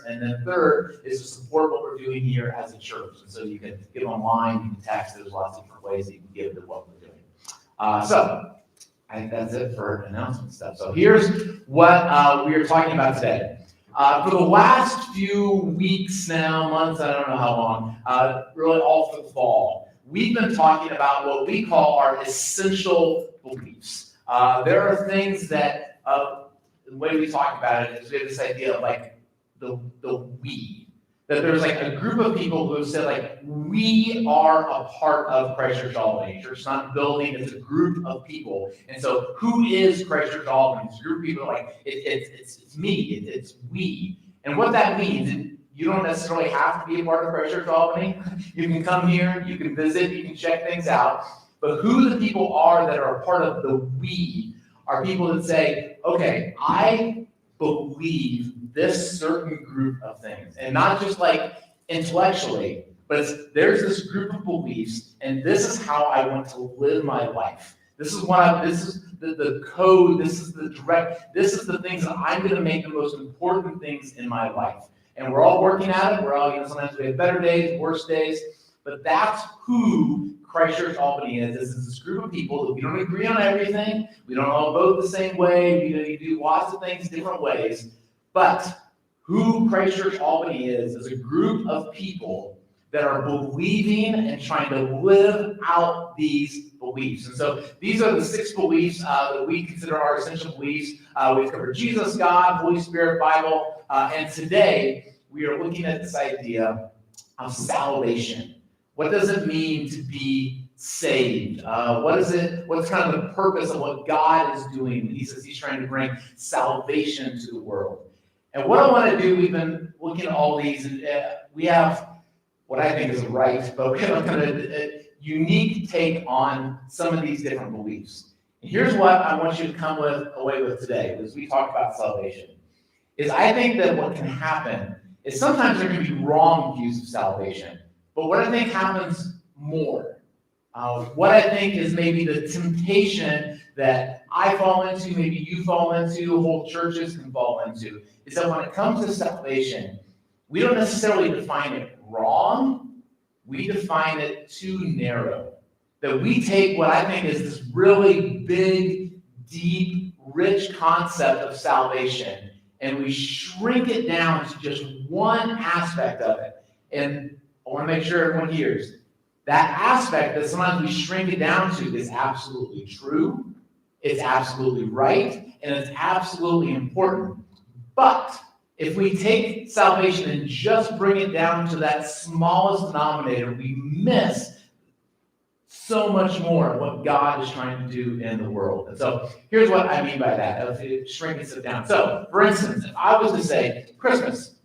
And then third is to support what we're doing here as a church. And so you can give online, you can text, there's lots of different ways that you can give to what we're doing. So I think that's it for announcement stuff. So here's what we are talking about today. For the last few weeks now, months, I don't know how long, really all through the fall, we've been talking about what we call our essential beliefs. There are things that, the way we talk about it is we have this idea of like the we. That there's like a group of people who have said like, we are a part of Christ Church Albany. Church not a building, it's a group of people. And so who is Christ Church Albany? It's a group of people like, it's me, it's we. And what that means, you don't necessarily have to be a part of Christ Church Albany. You can come here, you can visit, you can check things out. But who the people are that are a part of the we are people that say, okay, I believe this certain group of things, and not just like intellectually, but there's this group of beliefs, and this is how I want to live my life. This is the code, this is the things that I'm going to make the most important things in my life. And we're all working at it. We're all, sometimes we have better days, worse days, but that's who Christ Church Albany is. This is this group of people that we don't agree on everything. We don't all vote the same way. We do lots of things different ways. But who Christ Church Albany is a group of people that are believing and trying to live out these beliefs. And so these are the 6 beliefs that we consider our essential beliefs. We've covered Jesus, God, Holy Spirit, Bible, and today we are looking at this idea of salvation. What does it mean to be saved? What's kind of the purpose of what God is doing? He says he's trying to bring salvation to the world. And what I want to do, we've been looking at all these, and we have what I think is right, but we have a kind of a unique take on some of these different beliefs. And here's what I want you to come away with today, as we talk about salvation, is I think that what can happen is sometimes there can be wrong views of salvation. But what I think happens more, what I think is maybe the temptation that I fall into, maybe you fall into, whole churches can fall into, is that when it comes to salvation, we don't necessarily define it wrong, we define it too narrow. That we take what I think is this really big, deep, rich concept of salvation, and we shrink it down to just one aspect of it. And I want to make sure everyone hears that aspect that sometimes we shrink it down to is absolutely true, it's absolutely right, and it's absolutely important. But if we take salvation and just bring it down to that smallest denominator, we miss so much more of what God is trying to do in the world. And so here's what I mean by that, of shrinking it down. So, for instance, if I was to say Christmas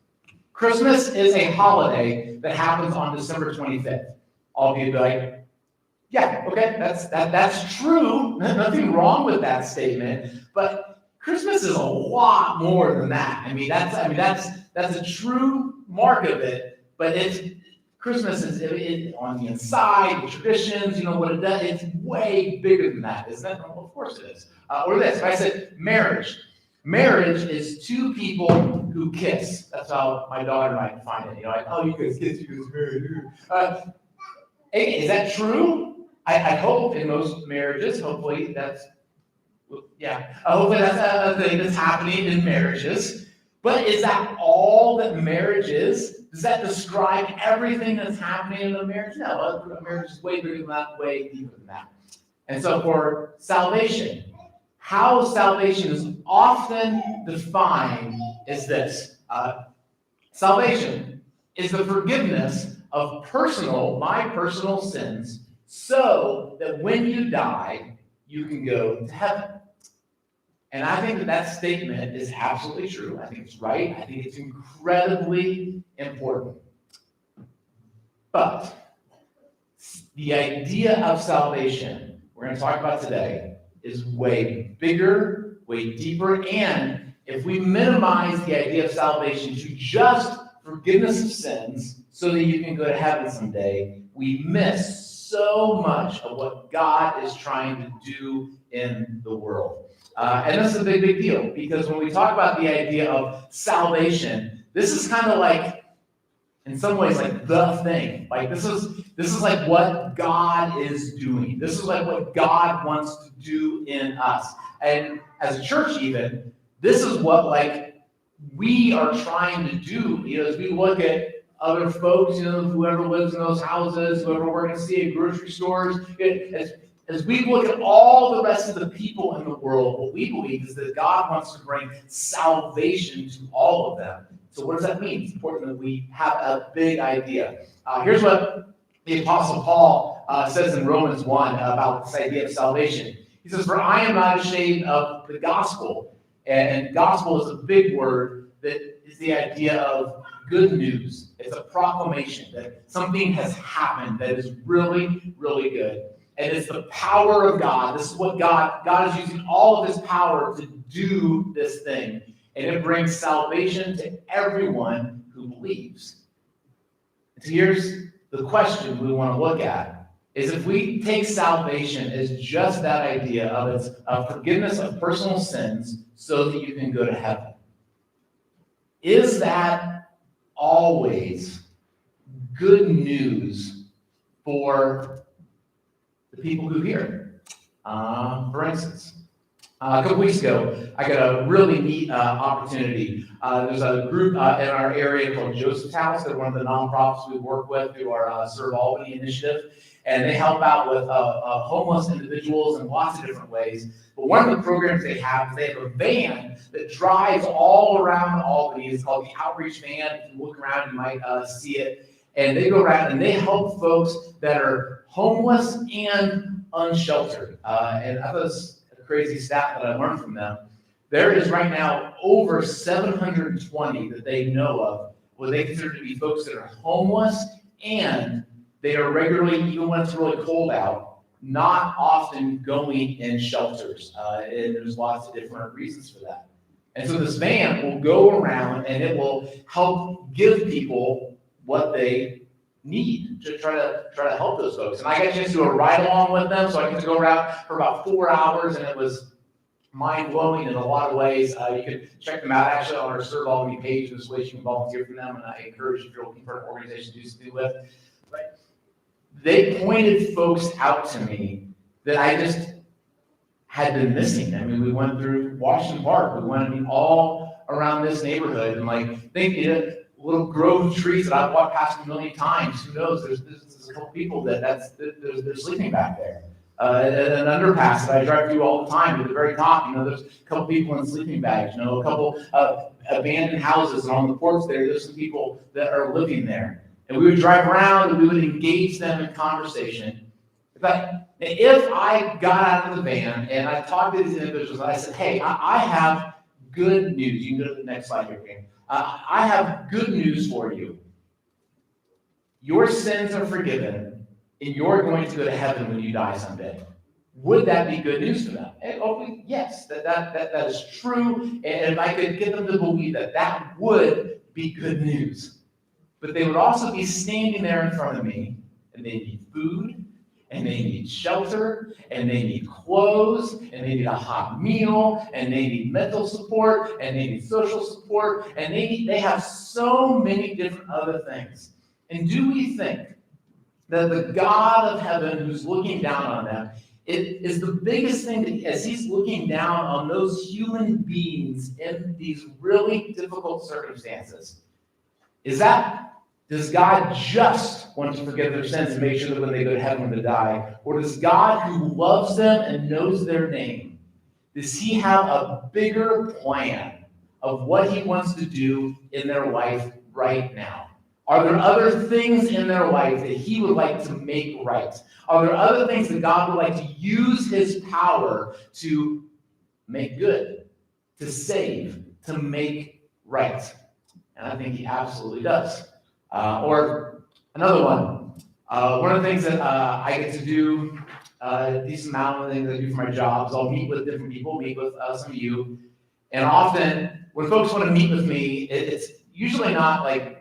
is a holiday that happens on December 25th. All of you would be like, yeah, okay, that's true. Nothing wrong with that statement. But Christmas is a lot more than that. That's a true mark of it. But Christmas is on the inside, the traditions, what it does. It's way bigger than that, isn't it? Well, of course it is. Or this, if I said marriage. Marriage is 2 people who kiss. That's how my daughter and I define it. Like, oh, you guys kiss, you guys married. Hey, is that true? I hope in most marriages, hopefully that's a thing that's happening in marriages. But is that all that marriage is? Does that describe everything that's happening in a marriage? No, a marriage is way bigger than that, way deeper than that. And so for salvation, how salvation is often defined is this. Salvation is the forgiveness of my personal sins, so that when you die, you can go to heaven. And I think that statement is absolutely true. I think it's right. I think it's incredibly important. But the idea of salvation we're going to talk about today is way bigger, way deeper, and if we minimize the idea of salvation to just forgiveness of sins so that you can go to heaven someday, we miss so much of what God is trying to do in the world. And this is a big, big deal, because when we talk about the idea of salvation, This is kind of like, in some ways, like the thing. Like this is like what God is doing. This is like what God wants to do in us. And as a church even, this is what like we are trying to do. As we look at other folks, whoever lives in those houses, whoever we're going to see at grocery stores, as we look at all the rest of the people in the world, what we believe is that God wants to bring salvation to all of them. So what does that mean? It's important that we have a big idea. Here's what the Apostle Paul says in Romans 1 about this idea of salvation. He says, "For I am not ashamed of the gospel." And gospel is a big word that is the idea of good news. It's a proclamation that something has happened that is really, really good. And it's the power of God. This is what God is using all of his power to do this thing. And it brings salvation to everyone who believes. So here's the question we want to look at, is if we take salvation as just that idea of forgiveness of personal sins so that you can go to heaven, is that always good news for the people who hear it? For instance, a couple weeks ago, I got a really neat opportunity. There's a group in our area called Joseph's House. They're one of the nonprofits we work with through our Serve Albany initiative. And they help out with homeless individuals in lots of different ways. But one of the programs they have is they have a van that drives all around Albany. It's called the Outreach Van. If you look around, you might see it. And they go around and they help folks that are homeless and unsheltered. And I thought it was a crazy stat that I learned from them. There is right now over 720 that they know of what they consider to be folks that are homeless, and they are regularly, even when it's really cold out, not often going in shelters. And there's lots of different reasons for that. And so this van will go around and it will help give people what they need to try to help those folks. And I got a chance to do a ride along with them, so I get to go around for about 4 hours, and it was mind-blowing in a lot of ways. You can check them out actually on our Serve Albany page. There's ways you can volunteer for them, and I encourage if you're looking for an organization to do something with. But they pointed folks out to me that I just had been missing. I mean, we went through Washington Park. We went all around this neighborhood, and like thinking little grove of trees that I've walked past a million times. Who knows? There's a couple people they're sleeping back there. An underpass that I drive through all the time. At the very top, there's a couple people in sleeping bags. A couple abandoned houses, and on the porch there's some people that are living there. And we would drive around and we would engage them in conversation. If I got out of the van and I talked to these individuals and I said, "Hey, I have good news." You can go to the next slide here, Ken. I have good news for you. Your sins are forgiven, and you're going to go to heaven when you die someday. Would that be good news for them? And, yes, that is true. And if I could get them to believe that would be good news. But they would also be standing there in front of me, and they need food, and they need shelter, and they need clothes, and they need a hot meal, and they need mental support, and they need social support, and they have so many different other things. And do we think that the God of heaven who's looking down on them, it is the biggest thing that as he's looking down on those human beings in these really difficult circumstances, does God just want to forgive their sins and make sure that when they go to heaven when they die? Or does God, who loves them and knows their name, does he have a bigger plan of what he wants to do in their life right now? Are there other things in their life that he would like to make right? Are there other things that God would like to use his power to make good, to save, to make right? And I think he absolutely does. Or another one. One of the things that I get to do, a decent amount of things I do for my job, is I'll meet with different people, meet with some of you. And often, when folks want to meet with me, it's usually not like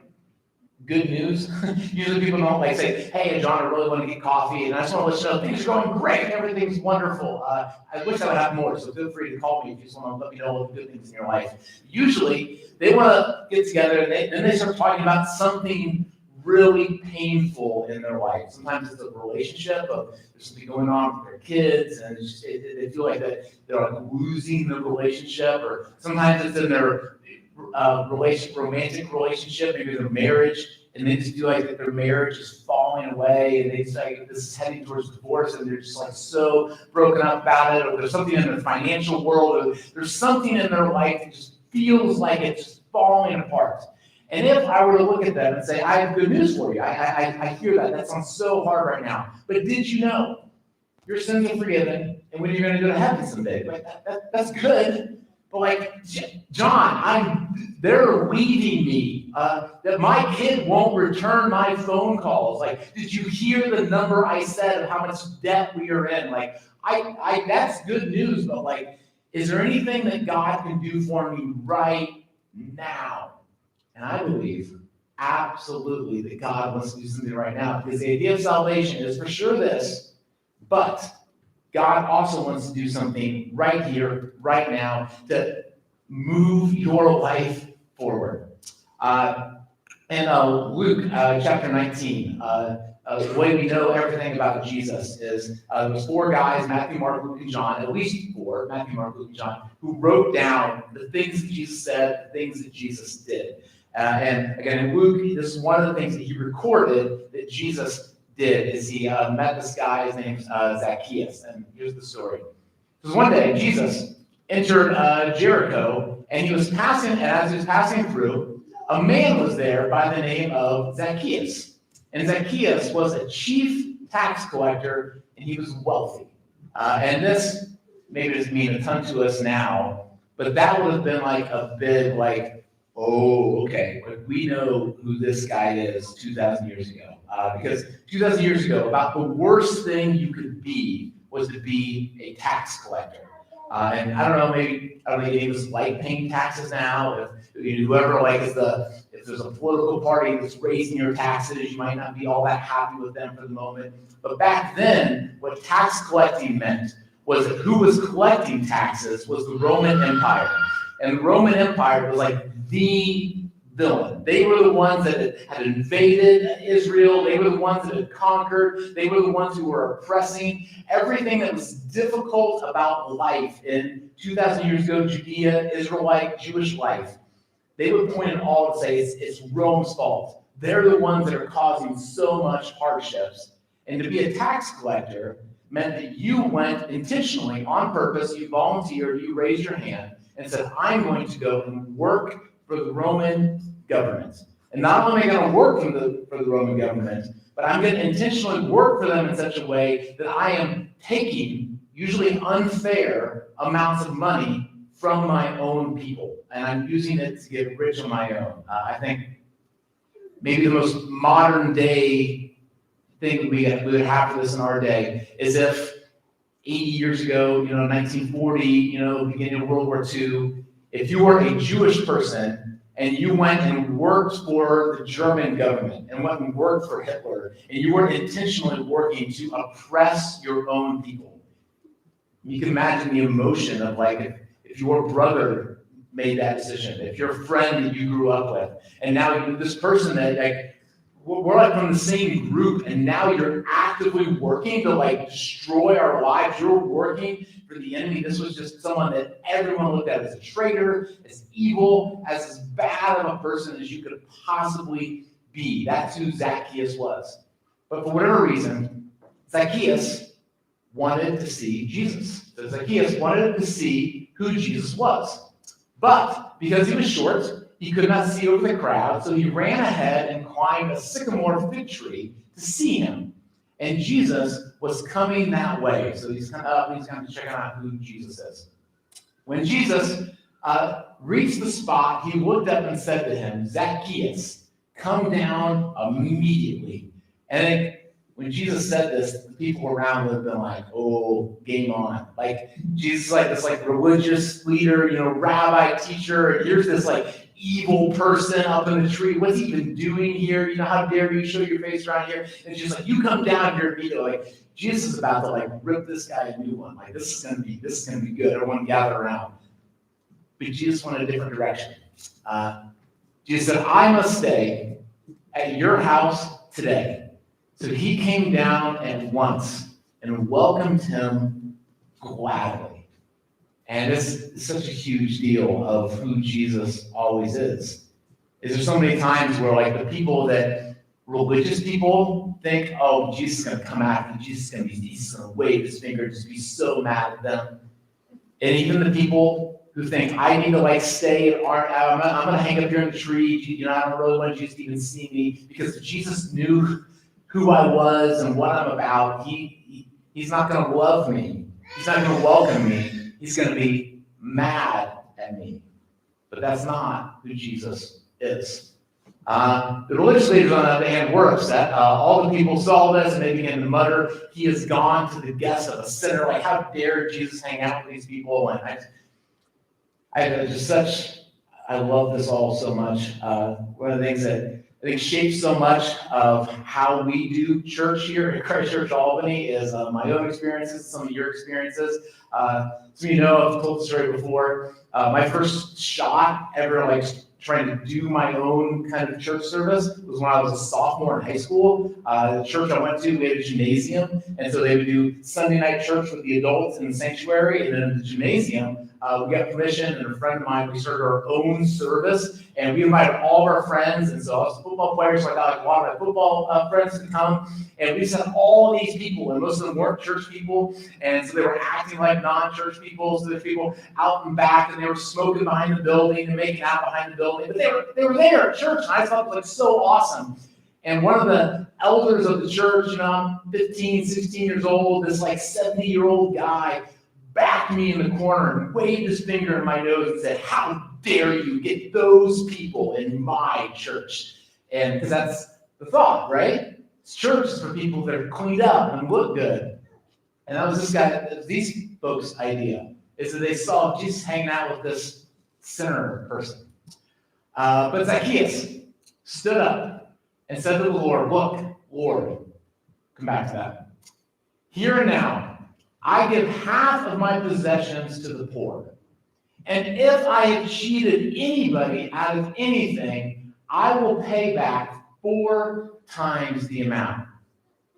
good news. Usually people don't like say, hey, John, I really want to get coffee, and I just want to let you know things are going great, everything's wonderful. I wish that would happen more, so feel free to call me if you just want to let me know all the good things in your life. Usually, they want to get together, and then they start talking about something really painful in their life. Sometimes it's a relationship of there's something going on with their kids, and it's just, they feel like that they're like losing the relationship, or sometimes it's in their romantic relationship, maybe their marriage, and they just feel like that their marriage is falling away, and they just like this is heading towards divorce, and they're just like so broken up about it, or there's something in their financial world, or there's something in their life that just feels like it's just falling apart. And if I were to look at them and say, I have good news for you, I hear that. That sounds so hard right now. But did you know your sins are forgiven, and when you're going to go to heaven someday? Like that's good. But like, John, they're leaving me. That my kid won't return my phone calls. Like, did you hear the number I said of how much debt we are in? Like, that's good news. But like, is there anything that God can do for me right now? And I believe absolutely that God wants to do something right now, because the idea of salvation is for sure this, but God also wants to do something right here, right now, to move your life forward. In Luke chapter 19, the way we know everything about Jesus is there's four guys, Matthew, Mark, Luke, and John, at least four, Matthew, Mark, Luke, and John, who wrote down the things that Jesus said, the things that Jesus did. And again, in Luke, this is one of the things that he recorded that Jesus did, is he met this guy, his name's Zacchaeus, and here's the story. So one day, Jesus entered Jericho, and he was passing, and as he was passing through, a man was there by the name of Zacchaeus. And Zacchaeus was a chief tax collector, and he was wealthy. And this maybe doesn't mean a ton to us now, but that would have been like a big, like, oh, okay, we know who this guy is 2,000 years ago. Because 2,000 years ago, about the worst thing you could be was to be a tax collector. And I don't know, maybe, I don't think any of us like paying taxes now. If whoever, like, if there's a political party that's raising your taxes, you might not be all that happy with them for the moment. But back then, what tax collecting meant was that who was collecting taxes was the Roman Empire. And the Roman Empire was like the villain. They were the ones that had invaded Israel. They were the ones that had conquered. They were the ones who were oppressing. Everything that was difficult about life in 2,000 years ago, Judea, Israelite, Jewish life, they would point it all to say it's Rome's fault. They're the ones that are causing so much hardships. And to be a tax collector meant that you went intentionally, on purpose, you volunteered, you raised your hand, and said, I'm going to go and work for the Roman government. And not only am I going to work for the Roman government, but I'm going to intentionally work for them in such a way that I am taking usually unfair amounts of money from my own people. And I'm using it to get rich on my own. I think maybe the most modern day thing that we would have for this in our day is if 80 years ago, 1940, beginning of World War II, if you were a Jewish person and you went and worked for the German government and went and worked for Hitler, and you weren't intentionally working to oppress your own people, you can imagine the emotion of like if your brother made that decision, if your friend that you grew up with, and now this person that like, we're like from the same group, and now you're actively working to like destroy our lives. You're working for the enemy. This was just someone that everyone looked at as a traitor, as evil, as bad of a person as you could possibly be. That's who Zacchaeus was. But for whatever reason, Zacchaeus wanted to see Jesus. So Zacchaeus wanted to see who Jesus was. But because he was short, he could not see over the crowd, so he ran ahead and climbed a sycamore fig tree to see him. And Jesus was coming that way. So he's kind of checking out who Jesus is. When Jesus reached the spot, he looked up and said to him, Zacchaeus, come down immediately. And when Jesus said this, the people around would have been like, oh, game on. Like, Jesus is like this like religious leader, rabbi, teacher, and here's this like evil person up in the tree. What's he been doing here? How dare you show your face around here? And it's just like, you come down here immediately. Like, Jesus is about to like rip this guy a new one. Like, this is gonna be good. Everyone gather around. But Jesus went a different direction. Jesus said, I must stay at your house today. So he came down at once and welcomed him gladly. And it's such a huge deal of who Jesus always is. There's so many times where like the people that religious people think, oh, Jesus is going to come after them. Jesus is going to wave his finger, just be so mad at them. And even the people who think, I need to like stay, I'm going to hang up here in the tree. I don't really want Jesus to even see me, because if Jesus knew who I was and what I'm about, he's not going to love me. He's not going to welcome me. He's going to be mad at me. But that's not who Jesus is. The religious leaders, on the other hand, were upset. All the people saw this and they began to mutter, he has gone to the guest of a sinner. Like, how dare Jesus hang out with these people? And I love this all so much. One of the things that I think shapes so much of how we do church here at Christ Church Albany is my own experiences, some of your experiences. So I've told the story before. My first shot ever, like trying to do my own kind of church service, was when I was a sophomore in high school. The church I went to, we had a gymnasium, and so they would do Sunday night church with the adults in the sanctuary, and then in the gymnasium, we got permission, and a friend of mine, we started our own service, and we invited all of our friends, and so I was a football player, so I got like a lot of my football friends to come, and we sent all these people, and most of them weren't church people, and so they were acting like non-church people, so there's people out and back, and they were smoking behind the building and making out behind the building, but they were there at church, and I thought it was like so awesome. And one of the elders of the church, I'm 15, 16 years old, this like 70-year-old guy backed me in the corner and waved his finger in my nose and said, how dare you get those people in my church? And because that's the thought, right? Church is for people that are cleaned up and look good. And that was these folks' idea, is that they saw Jesus hanging out with this sinner person. But Zacchaeus stood up and said to the Lord, look, Lord, come back to that. Here and now, I give half of my possessions to the poor. And if I have cheated anybody out of anything, I will pay back 4 times the amount.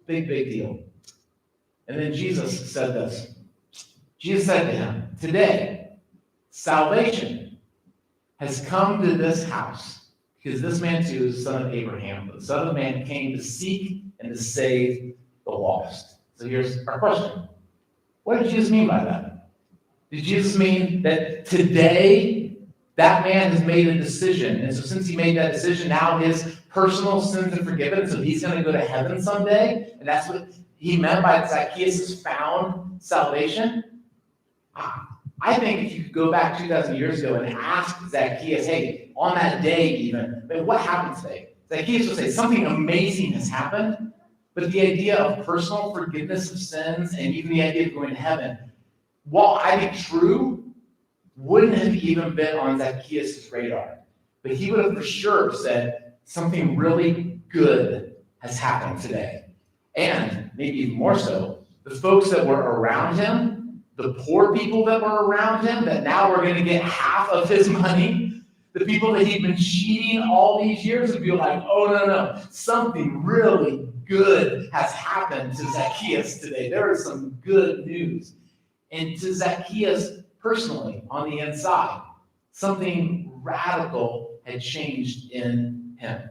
Big deal. And then Jesus said this. Jesus said to him, today, salvation has come to this house, because this man too is the son of Abraham. But the Son of Man came to seek and to save the lost. So here's our question. What did Jesus mean by that? Did Jesus mean that today that man has made a decision, and so since he made that decision, now his personal sins are forgiven, so he's going to go to heaven someday? And that's what he meant by Zacchaeus found salvation? I think if you could go back 2,000 years ago and ask Zacchaeus, hey, on that day even, what happened today? Zacchaeus would say, something amazing has happened. But the idea of personal forgiveness of sins and even the idea of going to heaven, while I think true, wouldn't have even been on Zacchaeus' radar. But he would have for sure said, something really good has happened today. And maybe even more so, the folks that were around him, the poor people that were around him, that now were going to get half of his money, the people that he'd been cheating all these years would be like, oh, no, something really good has happened to Zacchaeus today. There is some good news. And to Zacchaeus personally, on the inside, something radical had changed in him.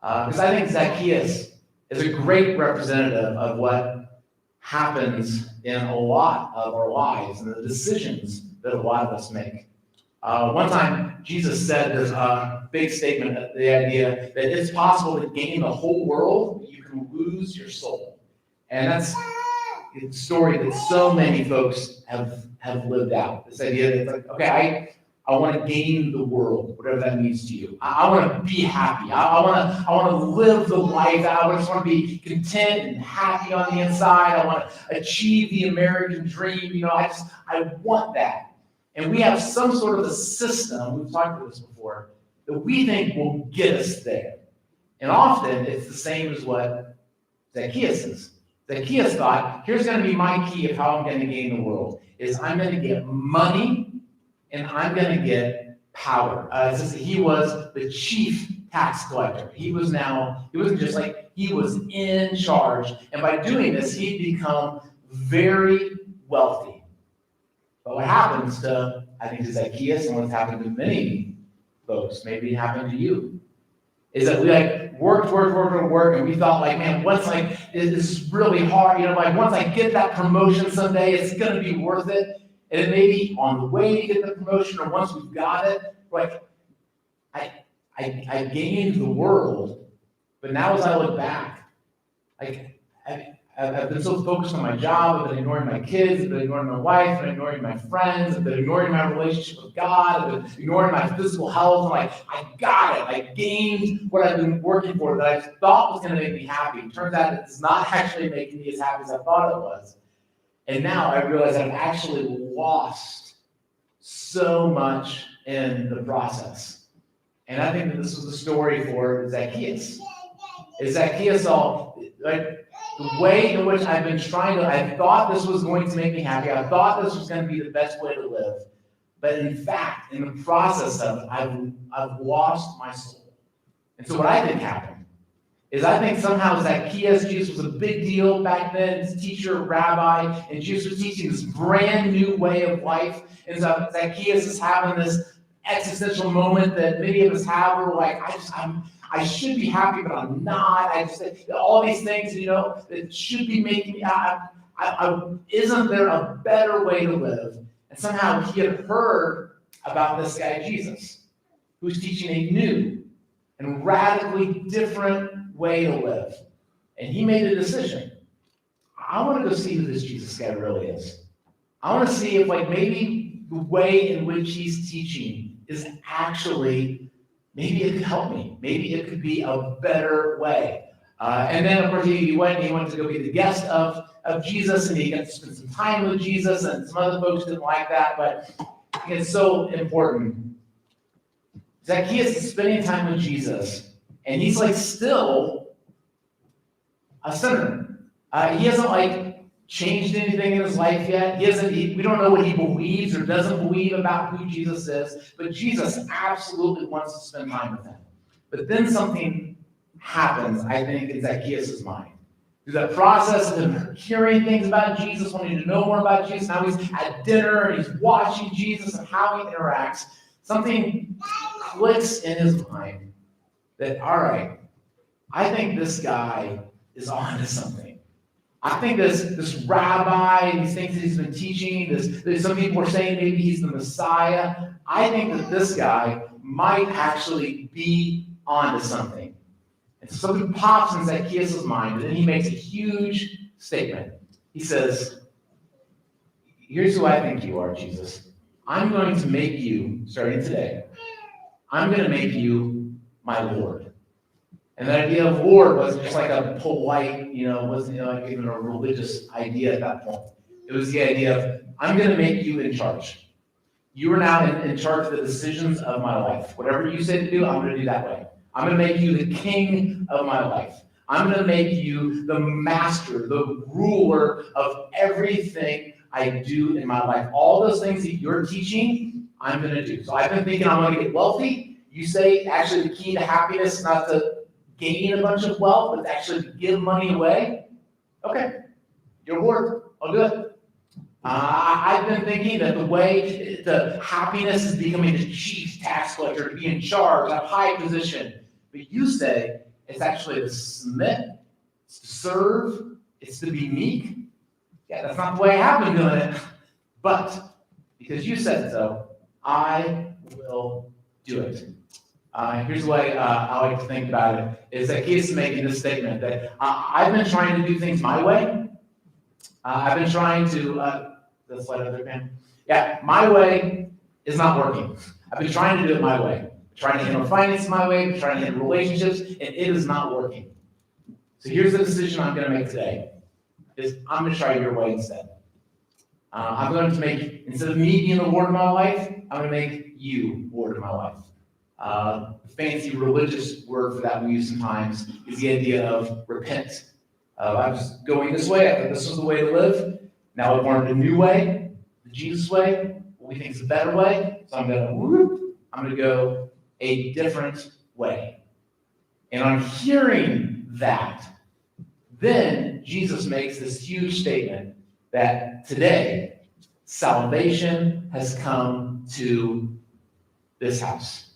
Because I think Zacchaeus is a great representative of what happens in a lot of our lives and the decisions that a lot of us make. One time, Jesus said this big statement, the idea that it's possible to gain the whole world, but you can lose your soul. And that's a story that so many folks have lived out. This idea that it's like, okay, I want to gain the world, whatever that means to you. I want to be happy. I want to live the life. I just want to be content and happy on the inside. I want to achieve the American dream. I want that. And we have some sort of a system, we've talked about this before, that we think will get us there. And often it's the same as what Zacchaeus is. Zacchaeus thought, here's going to be my key of how I'm going to gain the world, is I'm going to get money and I'm going to get power. It says that he was the chief tax collector. He wasn't just like, he was in charge. And by doing this, he'd become very wealthy. But what happens to, I think, to Zacchaeus, and what's happened to many folks, maybe it happened to you, is that we worked, and we thought man, once this is really hard, once I get that promotion someday, it's gonna be worth it. And it may be on the way to get the promotion, or once we've got it, I gained the world, but now as I look back, I've been so focused on my job, I've been ignoring my kids, I've been ignoring my wife, I've been ignoring my friends, I've been ignoring my relationship with God, I've been ignoring my physical health. I got it. I gained what I've been working for that I thought was going to make me happy. It turns out it's not actually making me as happy as I thought it was. And now I realize I've actually lost so much in the process. And I think that this was the story for Zacchaeus. Zacchaeus saw, the way in which I've been I thought this was going to make me happy. I thought this was going to be the best way to live. But in fact, in the process of it, I've lost my soul. And so what I think happened is I think somehow Jesus was a big deal back then. His teacher, rabbi, and Jesus was teaching this brand new way of life. And so Zacchaeus is having this existential moment that many of us have where we're I should be happy, but I'm not. All these things, that should be making me, isn't there a better way to live? And somehow he had heard about this guy, Jesus, who's teaching a new and radically different way to live. And he made a decision. I want to go see who this Jesus guy really is. I want to see if maybe the way in which he's teaching is actually, maybe it could help me. Maybe it could be a better way. And then, of course, he went to go be the guest of Jesus, and he got to spend some time with Jesus, and some other folks didn't like that, but it's so important. Zacchaeus is spending time with Jesus, and he's still a sinner. He hasn't changed anything in his life yet. We don't know what he believes or doesn't believe about who Jesus is, but Jesus absolutely wants to spend time with him. But then something happens, I think, in Zacchaeus' mind. Through that process of him hearing things about Jesus, wanting to know more about Jesus, now he's at dinner and he's watching Jesus and how he interacts, something clicks in his mind that, all right, I think this guy is on to something. I think this rabbi, these things that he's been teaching, some people are saying maybe he's the Messiah. I think that this guy might actually be onto something. And so something pops in Zacchaeus' mind, and then he makes a huge statement. He says, here's who I think you are, Jesus. I'm going to make you, starting today, I'm going to make you my Lord. And the idea of Lord wasn't just a polite, wasn't even a religious idea at that point. It was the idea of, I'm going to make you in charge. You are now in charge of the decisions of my life. Whatever you say to do, I'm going to do that way. I'm going to make you the king of my life. I'm going to make you the master, the ruler of everything I do in my life. All those things that you're teaching, I'm going to do. So I've been thinking I'm going to get wealthy. You say actually the key to happiness is not to gain a bunch of wealth, but actually to give money away. Okay, your word, I'll do it. I've been thinking that the way to happiness is becoming the chief tax collector, to be in charge, a high position. But you say it's actually to submit, it's to serve, it's to be meek. Yeah, that's not the way I have been doing it. But because you said so, I will do it. Here's the way I like to think about it, is that Zacchaeus is making this statement that I've been trying to do things my way. I've been trying to, the slide other man. Yeah, my way is not working. I've been trying to do it my way, trying to handle finance my way, trying to handle relationships, and it is not working. So here's the decision I'm going to make today, is I'm going to try your way instead. I'm going to make, instead of me being the Lord of my life, I'm going to make you Lord of my life. Fancy religious word for that we use sometimes is the idea of repent. I was going this way, I thought this was the way to live. Now I've learned a new way, the Jesus way, what we think is a better way. So I'm going to go a different way. And on hearing that, then Jesus makes this huge statement that today, salvation has come to this house.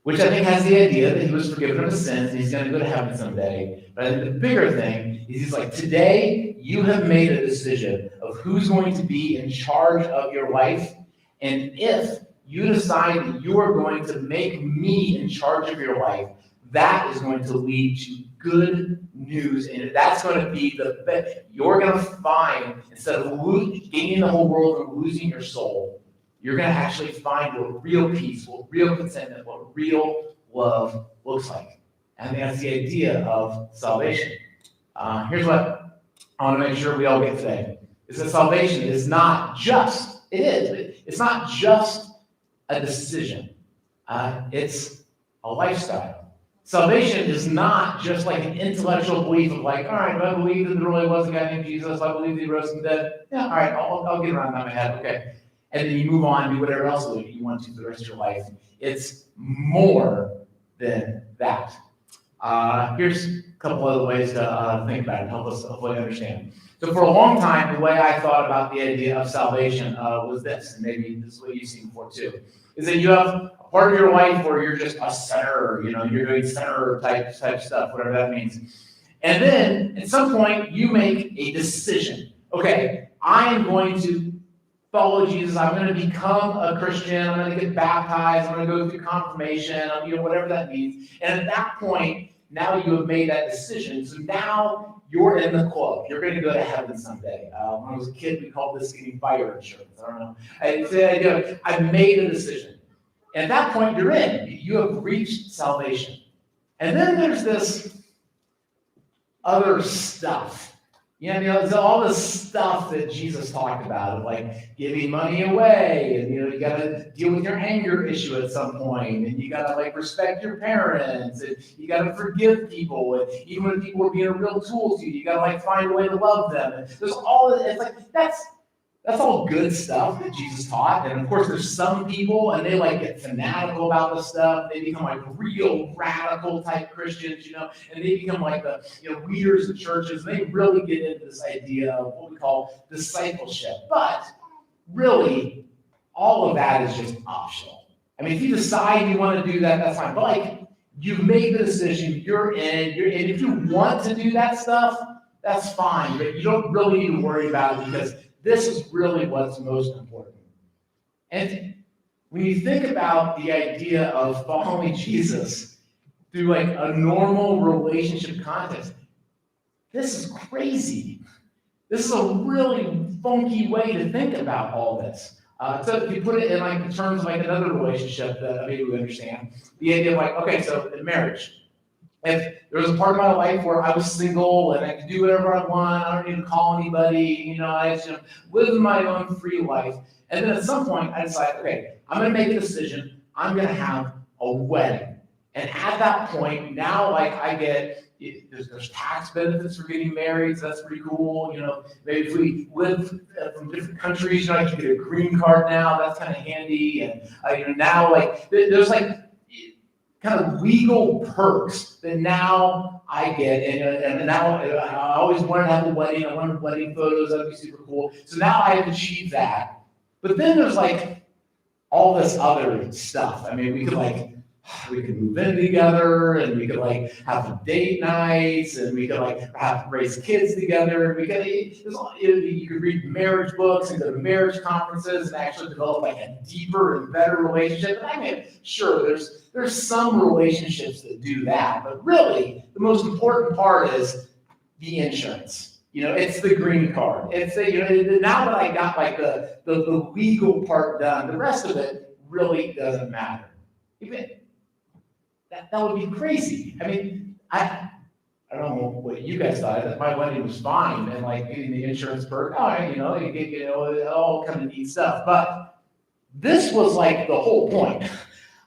Which I think has the idea that he was forgiven of his sins and he's going to go to heaven someday. But I think the bigger thing is he's like, today you have made a decision of who's going to be in charge of your life. And if you decide that you are going to make me in charge of your life, that is going to lead to good news. And that's going to be the best. You're going to find, instead of gaining the whole world and losing your soul, you're going to actually find what real peace, what real contentment, what real love looks like. And I think that's the idea of salvation. Here's what I want to make sure we all get today, is that salvation is not just, it's not just a decision. It's a lifestyle. Salvation is not just like an intellectual belief of like, all right, do I believe that there really was a guy named Jesus? I believe that he rose from the dead. Yeah, all right, I'll get around that in my head. Okay. And then you move on and do whatever else you want to for the rest of your life. It's more than that. Here's a couple other ways to think about it, help us hopefully understand. So for a long time, the way I thought about the idea of salvation was this, and maybe this is what you've seen before too, is that you have a part of your life where you're just a sinner, you're doing sinner type stuff, whatever that means. And then at some point, you make a decision. Okay, I am going to follow Jesus. I'm going to become a Christian. I'm going to get baptized. I'm going to go through confirmation, whatever that means. And at that point, now you have made that decision. So now you're in the club. You're going to go to heaven someday. When I was a kid, we called this getting fire insurance. I don't know. I've made a decision. And at that point, you're in. You have reached salvation. And then there's this other stuff. There's all this stuff that Jesus talked about, of like giving money away, and you got to deal with your anger issue at some point, and you got to like respect your parents, and you got to forgive people, and even when people are being a real tool to you, you got to like find a way to love them. And there's all of it. It's like that's all good stuff that Jesus taught. And of course, there's some people, and they like get fanatical about this stuff. They become like real radical type Christians, and they become like the leaders of churches. They really get into this idea of what we call discipleship. But really, all of that is just optional. I mean, if you decide you want to do that, that's fine. But like, you've made the decision, you're in, and if you want to do that stuff, that's fine. But you don't really need to worry about it, because this is really what's most important. And when you think about the idea of following Jesus through like a normal relationship context, this is crazy. This is a really funky way to think about all this. So if you put it in like the terms of like another relationship that maybe we understand, the idea of like, okay, so in marriage, if there was a part of my life where I was single and I could do whatever I want, I don't need to call anybody, I just live my own free life. And then at some point I decide, okay, I'm going to make a decision. I'm going to have a wedding. And at that point, now like I get, there's tax benefits for getting married, so that's pretty cool. Maybe if we live from different countries, I can get a green card now. That's kind of handy. And now like there's like kind of legal perks that now I get, and now I always wanted to have a wedding. I wanted wedding photos. That'd be super cool. So now I have achieved that. But then there's like all this other stuff. I mean, we could move in together, and we could like have date nights, and we could like have raise kids together. You could read marriage books and go to marriage conferences and actually develop like a deeper and better relationship. And I mean, sure, there's some relationships that do that, but really the most important part is the insurance. It's the green card. It's now that I got like the legal part done, the rest of it really doesn't matter. Even that would be crazy. I mean, I don't know what you guys thought. That my wedding was fine, and like getting the insurance perk, you get all kind of neat stuff. But this was like the whole point.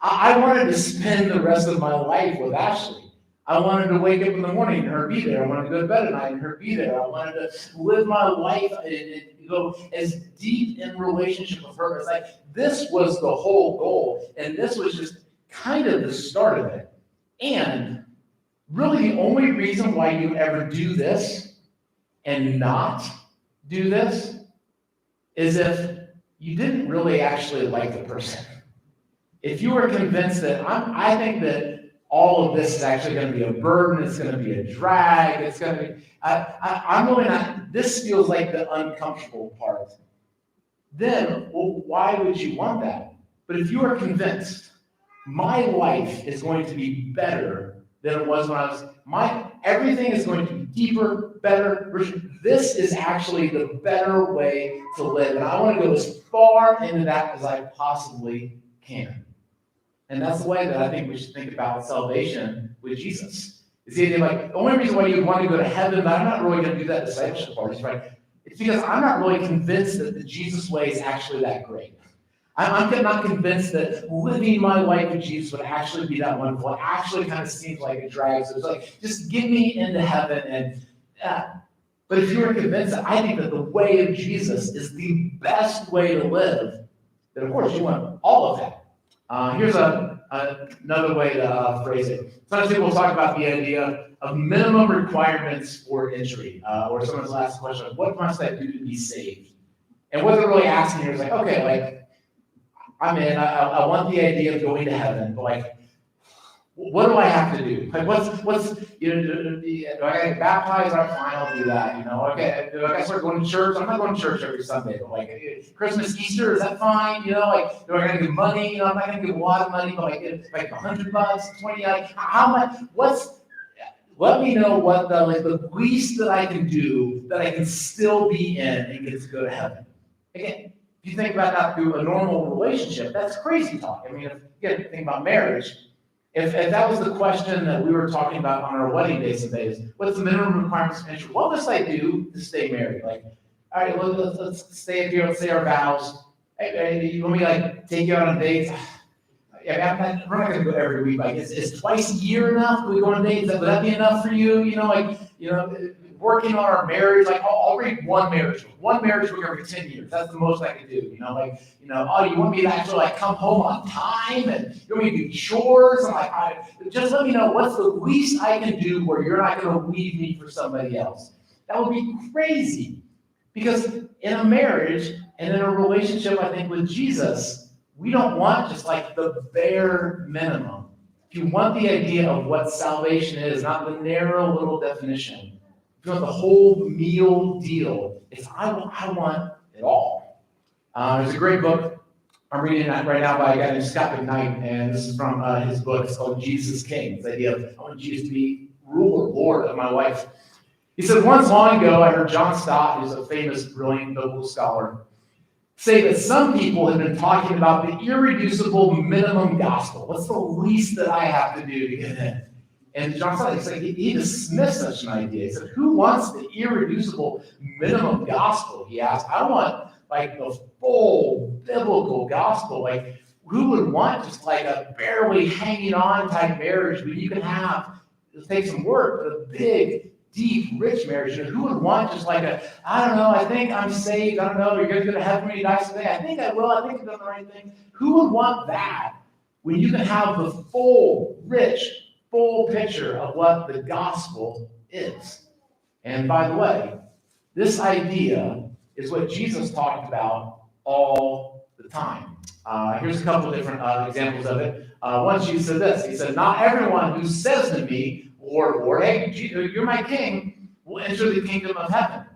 I wanted to spend the rest of my life with Ashley. I wanted to wake up in the morning and her be there. I wanted to go to bed at night and her be there. I wanted to live my life and go as deep in relationship with her. It's like this was the whole goal, and this was just kind of the start of it. And really the only reason why you ever do this and not do this is if you didn't really actually like the person. If you were convinced that I think that all of this is actually going to be a burden, it's going to be a drag, it's going to be, I'm really not, this feels like the uncomfortable part. Then, well, why would you want that? But if you are convinced, my life is going to be better than it was when I was, everything is going to be deeper, better. This is actually the better way to live. And I want to go as far into that as I possibly can. And that's the way that I think we should think about salvation with Jesus. It's the idea like, the only reason why you want to go to heaven, but I'm not really going to do that discipleship part, is right? It's because I'm not really convinced that the Jesus way is actually that great. I'm not convinced that living my life with Jesus would actually be that wonderful. It actually kind of seems like a drag. So it's like, just get me into heaven. And but if you were convinced that I think that the way of Jesus is the best way to live, then of course you want all of that. Here's another way to phrase it. Sometimes people talk about the idea of minimum requirements for entry, or someone's asked the question, what must I do to be saved? And what they're really asking here is like, okay, like, I'm in, I want the idea of going to heaven, but like, what do I have to do? Like, what's do I get baptized? I'm fine, I'll do that, Okay, do I got to start going to church? I'm not going to church every Sunday, but like, Christmas, Easter, is that fine? Like, do I got to give money? I'm not going to give a lot of money, but like $100, 20, like, how much, let me know what the least that I can do that I can still be in and get to go to heaven. Again, if you think about that through a normal relationship, that's crazy talk. I mean, if you think about marriage, if that was the question that we were talking about on our wedding day some days, what's the minimum requirements of entry? What must I do to stay married? Like, all right, let's stay here, let's say our vows. Hey, you want me to take you out on dates? Yeah, we're not going to go every week. Like, is twice a year enough? Can we go on dates? Would that be enough for you? Working on our marriage, like, I'll read one marriage book every 10 years. That's the most I could do. Oh, you want me to actually come home on time, and you want me to do chores? I'm like, just let me know what's the least I can do where you're not going to leave me for somebody else. That would be crazy, because in a marriage and in a relationship, I think with Jesus, we don't want just like the bare minimum. If you want the idea of what salvation is, not the narrow little definition, if you want the whole meal deal, it's I want it all. There's a great book I'm reading right now by a guy named Scott McKnight, and this is from his book. It's called Jesus King. It's the idea of I want Jesus to be ruler, Lord of my life. He said, once long ago, I heard John Stott, who's a famous, brilliant biblical scholar, say that some people have been talking about the irreducible minimum gospel. What's the least that I have to do to get in? And John Stott, he dismissed such an idea. He said, who wants the irreducible minimum gospel? He asked. I want the full biblical gospel. Who would want just a barely hanging on type marriage where you can have, it'll take some work, but a big, deep, rich marriage? Who would want just I don't know, I think I'm saved, I don't know, you're going to go to heaven when you die someday, I think I will, I think I've done the right thing. Who would want that when you can have the full, rich, full picture of what the gospel is? And by the way, this idea is what Jesus talked about all the time. Here's a couple of different examples of it. Once Jesus said this, he said, not everyone who says to me, Lord, Lord, hey, you're my king, will enter the kingdom of heaven.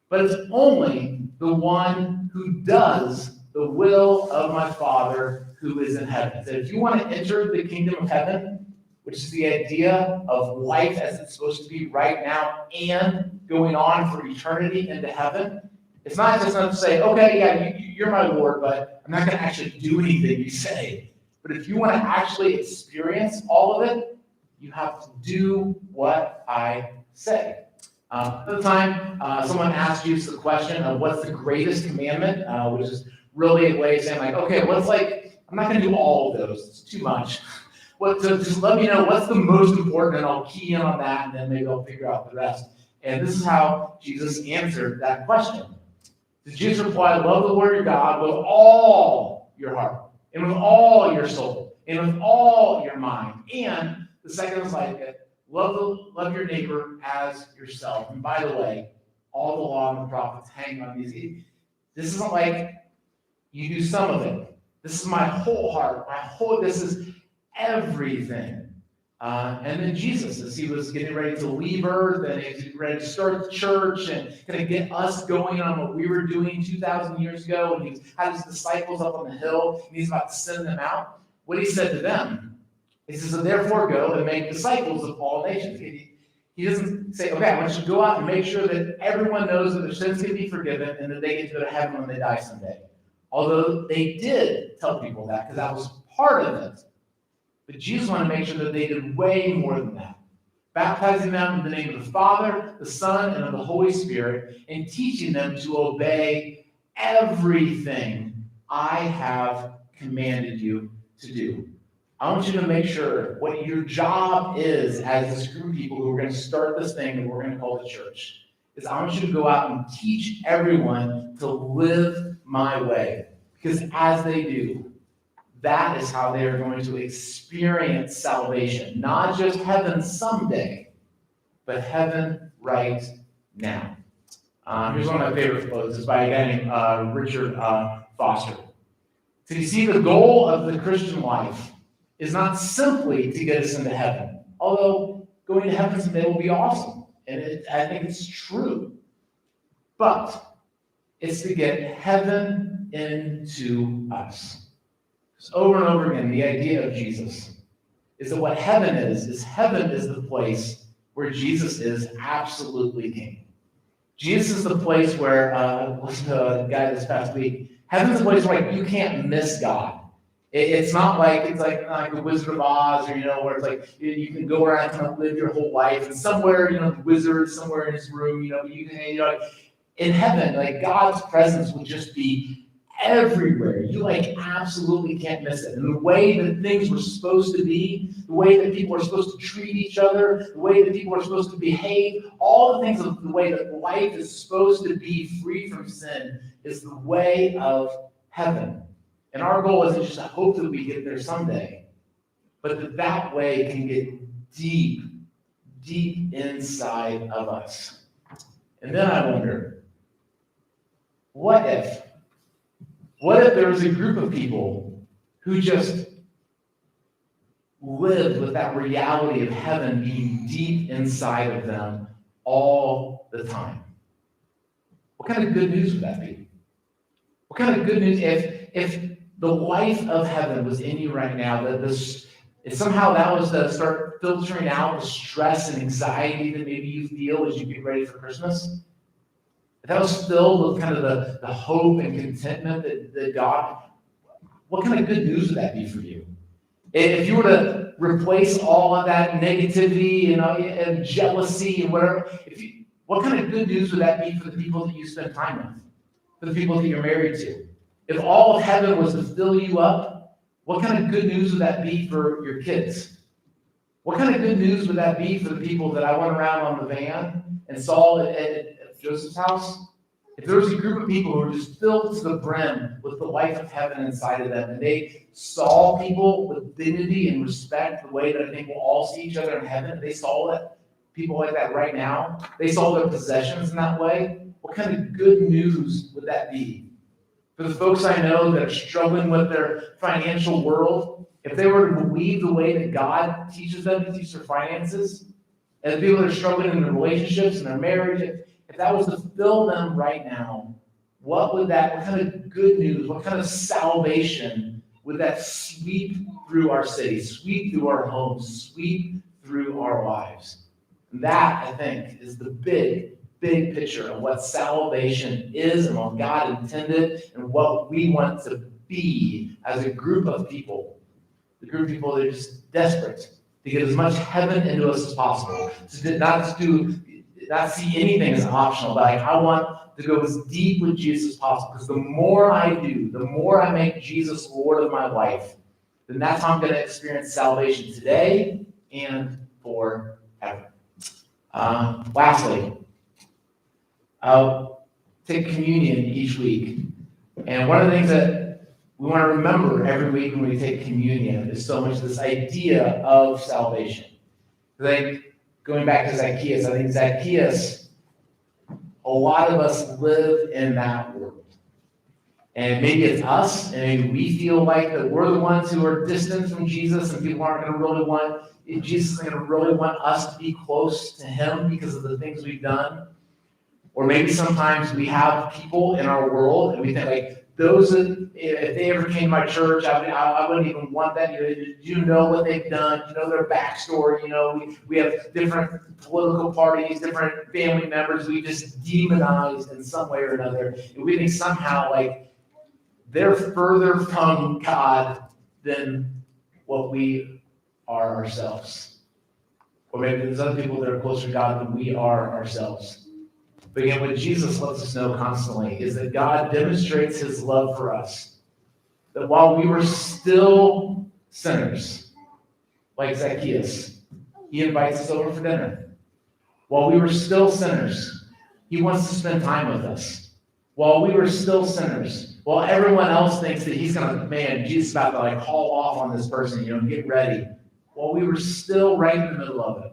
But it's only the one who does the will of my Father who is in heaven. So if you want to enter the kingdom of heaven, which is the idea of life as it's supposed to be right now and going on for eternity into heaven, It's not just enough to say, okay, yeah, you're my Lord, but I'm not going to actually do anything you say. But if you want to actually experience all of it, you have to do what I say. At the time, someone asked you the question of what's the greatest commandment, which is really a way of saying like, okay, what's like, I'm not going to do all of those. It's too much. So just let me know what's the most important, and I'll key in on that, and then maybe I'll figure out the rest. And this is how Jesus answered that question. Did Jesus reply, love the Lord your God with all your heart, and with all your soul, and with all your mind. And the second is like it, love your neighbor as yourself. And by the way, all the law and the prophets hang on these. This isn't like you do some of it. This is my whole heart. This is everything. And then Jesus, as he was getting ready to leave earth and he was ready to start the church and kind of get us going on what we were doing 2,000 years ago, and he had his disciples up on the hill, and he's about to send them out. What he said to them, he says, so therefore go and make disciples of all nations. He doesn't say, okay, I want you to go out and make sure that everyone knows that their sins can be forgiven and that they get to go to heaven when they die someday. Although they did tell people that because that was part of it. But Jesus wanted to make sure that they did way more than that. Baptizing them in the name of the Father, the Son, and of the Holy Spirit, and teaching them to obey everything I have commanded you to do. I want you to make sure what your job is as this group of people who are going to start this thing that we're going to call the church, is I want you to go out and teach everyone to live my way. Because as they do, that is how they are going to experience salvation. Not just heaven someday, but heaven right now. Here's one of my favorite quotes. It's by a guy named Richard Foster. So you see, the goal of the Christian life is not simply to get us into heaven. Although going to heaven someday will be awesome. And I think it's true. But it's to get heaven into us. So over and over again, the idea of Jesus is that what heaven is heaven is the place where Jesus is absolutely king. Jesus is the place where, was the guy this past week, heaven's the place where like, you can't miss God. It's not like the Wizard of Oz, or where it's like you can go around and kind of live your whole life, and somewhere, the wizard somewhere in his room, you can, in heaven, like God's presence will just be everywhere. You absolutely can't miss it. And the way that things were supposed to be, the way that people are supposed to treat each other, the way that people are supposed to behave, all the things of the way that life is supposed to be free from sin is the way of heaven. And our goal isn't just to hope that we get there someday, but that way can get deep, deep inside of us. And then I wonder, what if there was a group of people who just lived with that reality of heaven being deep inside of them all the time? What kind of good news would that be? What kind of good news if the life of heaven was in you right now, if somehow that was to start filtering out the stress and anxiety that maybe you feel as you get ready for Christmas? If that was filled with kind of the hope and contentment that God, what kind of good news would that be for you? If you were to replace all of that negativity and jealousy and whatever, what kind of good news would that be for the people that you spend time with, for the people that you're married to? If all of heaven was to fill you up, what kind of good news would that be for your kids? What kind of good news would that be for the people that I went around on the van and saw at Joseph's house? If there was a group of people who were just filled to the brim with the life of heaven inside of them, and they saw people with dignity and respect, the way that I think we'll all see each other in heaven, if they saw that, people like that right now, they saw their possessions in that way, what kind of good news would that be? For the folks I know that are struggling with their financial world, if they were to believe the way that God teaches them to teach their finances, and the people that are struggling in their relationships and their marriage, if that was to fill them right now, what kind of good news, what kind of salvation would that sweep through our city, sweep through our homes, sweep through our lives? And that, I think, is the big big picture of what salvation is and what God intended and what we want to be as a group of people. The group of people that are just desperate to get as much heaven into us as possible. Not see anything as optional, but I want to go as deep with Jesus as possible. Because the more I do, the more I make Jesus Lord of my life, then that's how I'm going to experience salvation today and forever. Lastly, I'll take communion each week. And one of the things that we want to remember every week when we take communion is so much this idea of salvation. I think, going back to Zacchaeus, I think Zacchaeus, a lot of us live in that world. And maybe it's us, and maybe we feel like that we're the ones who are distant from Jesus, and people aren't going to really want, Jesus isn't going to really want us to be close to him because of the things we've done. Or maybe sometimes we have people in our world, and we think like, those that, if they ever came to my church, I wouldn't even want that. You know what they've done. You know their backstory. You know, we have different political parties, different family members we just demonized in some way or another. And we think somehow like they're further from God than what we are ourselves. Or maybe there's other people that are closer to God than we are ourselves. But again, what Jesus lets us know constantly is that God demonstrates his love for us. That while we were still sinners, like Zacchaeus, he invites us over for dinner. While we were still sinners, he wants to spend time with us. While we were still sinners, while everyone else thinks that he's going to, man, Jesus is about to like haul off on this person, get ready. While we were still right in the middle of it,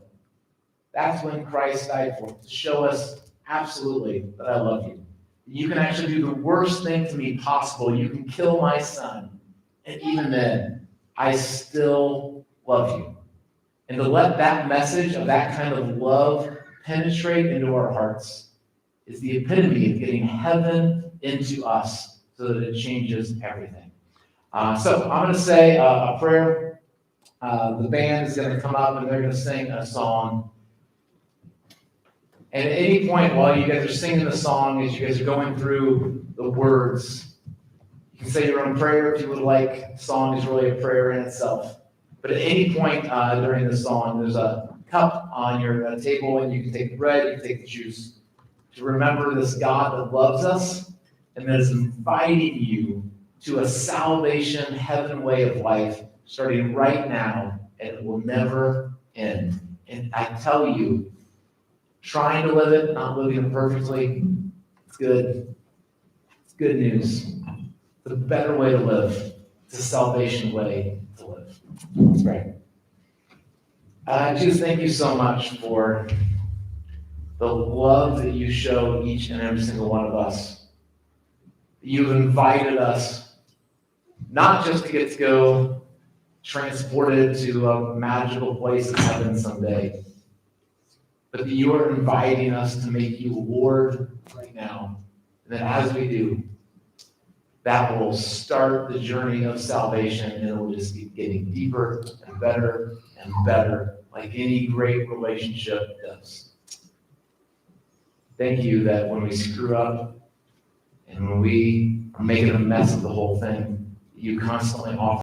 that's when Christ died for us, to show us absolutely that I love you. You can actually do the worst thing to me possible. You can kill my son. And even then, I still love you. And to let that message of that kind of love penetrate into our hearts is the epitome of getting heaven into us so that it changes everything. So I'm going to say a prayer. The band is going to come up and they're going to sing a song. And at any point while you guys are singing the song, as you guys are going through the words, you can say your own prayer if you would like. The song is really a prayer in itself. But at any point during the song, there's a cup on your table, and you can take the bread, you can take the juice, to remember this God that loves us and that is inviting you to a salvation, heaven way of life, starting right now, and it will never end. And I tell you, trying to live it, not living it perfectly, it's good. It's good news. It's a better way to live. It's a salvation way to live. Let's pray. Jesus, thank you so much for the love that you show each and every single one of us. You've invited us not just to get to go transported to a magical place in heaven someday, but that you are inviting us to make you Lord right now. And that as we do, that will start the journey of salvation, and it will just keep getting deeper and better, like any great relationship does. Thank you that when we screw up and when we are making a mess of the whole thing, you constantly offer